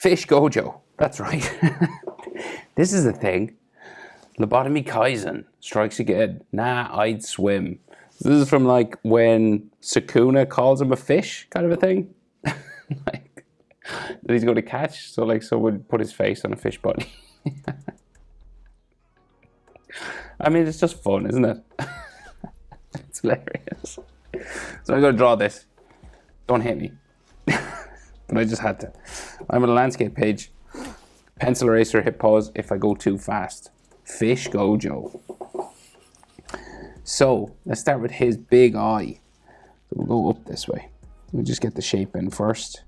Fish Gojo. That's right. This is the thing. Lobotomy Kaisen strikes again. Nah, I'd swim. This is from like when Sukuna calls him a fish kind of a thing. Like that he's going to catch. So like someone put his face on a fish body. I mean, it's just fun, isn't it? It's hilarious. So I'm going to draw this. Don't hit me. But I just had to. I'm on a landscape page. Pencil eraser, hit pause if I go too fast. Fish Gojo. So let's start with his big eye. So we'll go up this way. We'll just get the shape in first.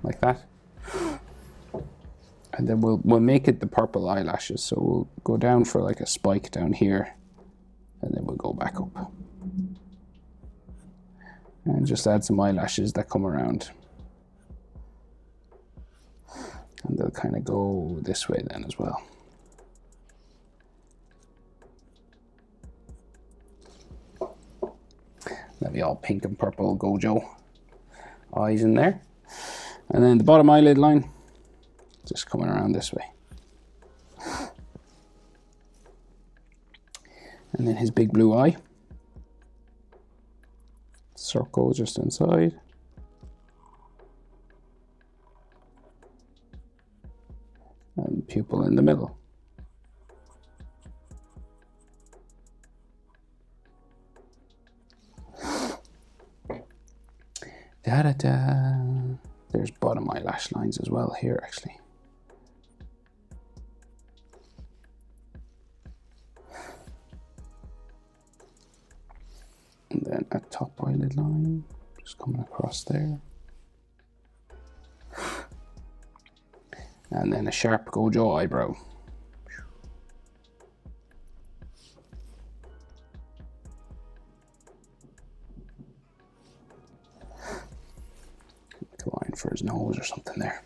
Like that. And then we'll make it the purple eyelashes. So we'll go down for like a spike down here. And then we'll go back up. And just add some eyelashes that come around. And they'll kind of go this way then as well. That'll be all pink and purple Gojo eyes in there. And then the bottom eyelid line, just coming around this way. And then his big blue eye. Circle just inside. And pupil in the middle. Da-da-da. There's bottom eyelash lines as well here, actually. And then a top eyelid line, just coming across there. And then a sharp Gojo eyebrow. Like a line for his nose or something there.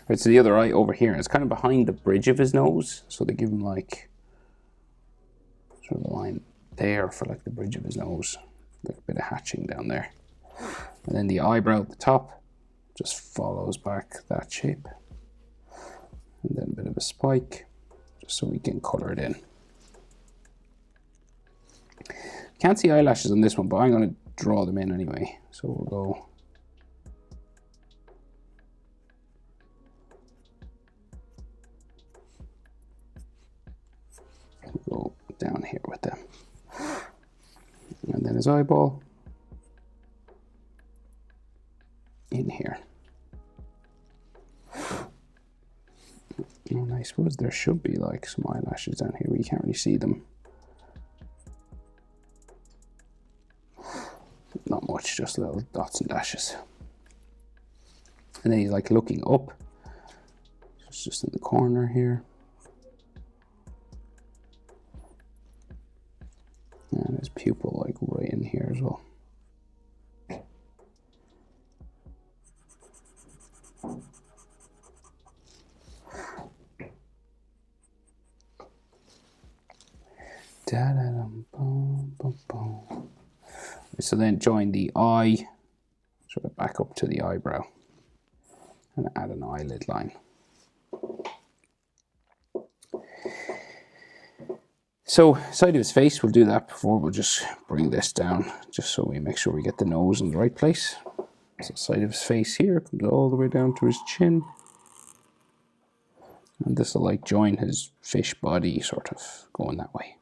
Right, so the other eye over here, it's kind of behind the bridge of his nose. So they give him like sort of a line there for like the bridge of his nose. Like a bit of hatching down there. And then the eyebrow at the top just follows back that shape. And then a bit of a spike, just so we can color it in. Can't see eyelashes on this one, but I'm going to draw them in anyway. So we'll go down here with them. And then his eyeball in here. And I suppose there should be like some eyelashes down here, but you can't really see them. Not much, just little dots and dashes. And then he's like looking up. It's just in the corner here. And his pupil like right in here as well. So then join the eye sort of back up to the eyebrow and add an eyelid line. So side of his face, we'll do that before. We'll just bring this down just so we make sure we get the nose in the right place. So side of his face here comes all the way down to his chin. And this will like join his fish body, sort of going that way.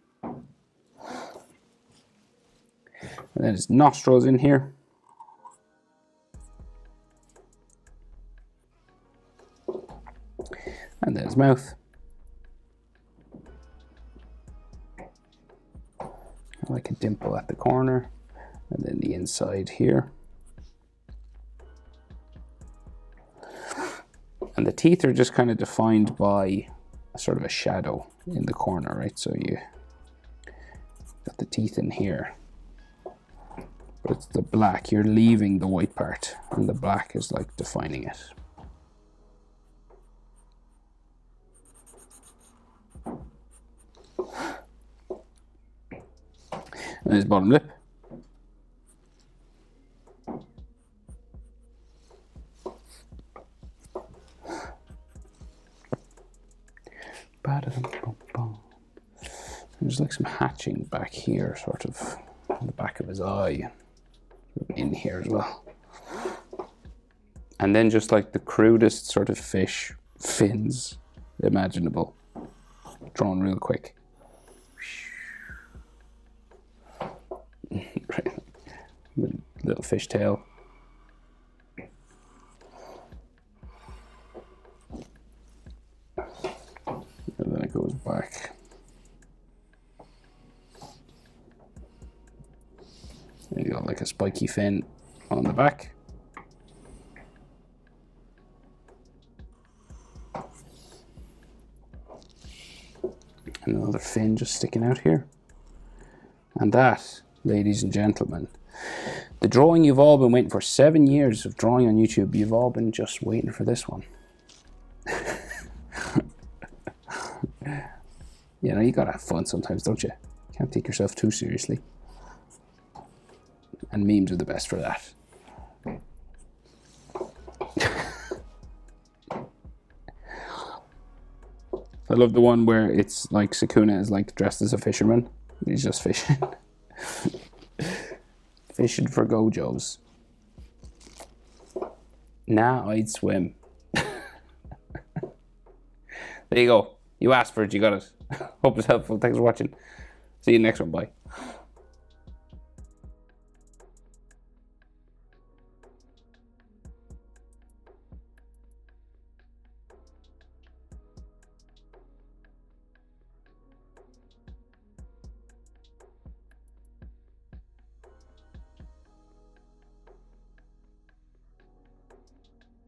And then his nostrils in here. And then his mouth. Like a dimple at the corner. And then the inside here. And the teeth are just kind of defined by a sort of a shadow in the corner, right? So you got the teeth in here. But it's the black, you're leaving the white part, and the black is like defining it. And his bottom lip. There's like some hatching back here, sort of on the back of his eye, in here as well. And then just like the crudest sort of fish fins imaginable, drawn real quick. Little fish tail. And then it goes back. And you got like a spiky fin on the back. And another fin just sticking out here. And that, ladies and gentlemen, the drawing you've all been waiting for. 7 years of drawing on YouTube, you've all been just waiting for this one. You know, you gotta have fun sometimes, don't you? Can't take yourself too seriously. And memes are the best for that. I love the one where it's like Sukuna is like dressed as a fisherman. He's just fishing. Fishing for Gojos. Nah, I'd swim. There you go. You asked for it, you got it. Hope it's helpful. Thanks for watching. See you next one. Bye.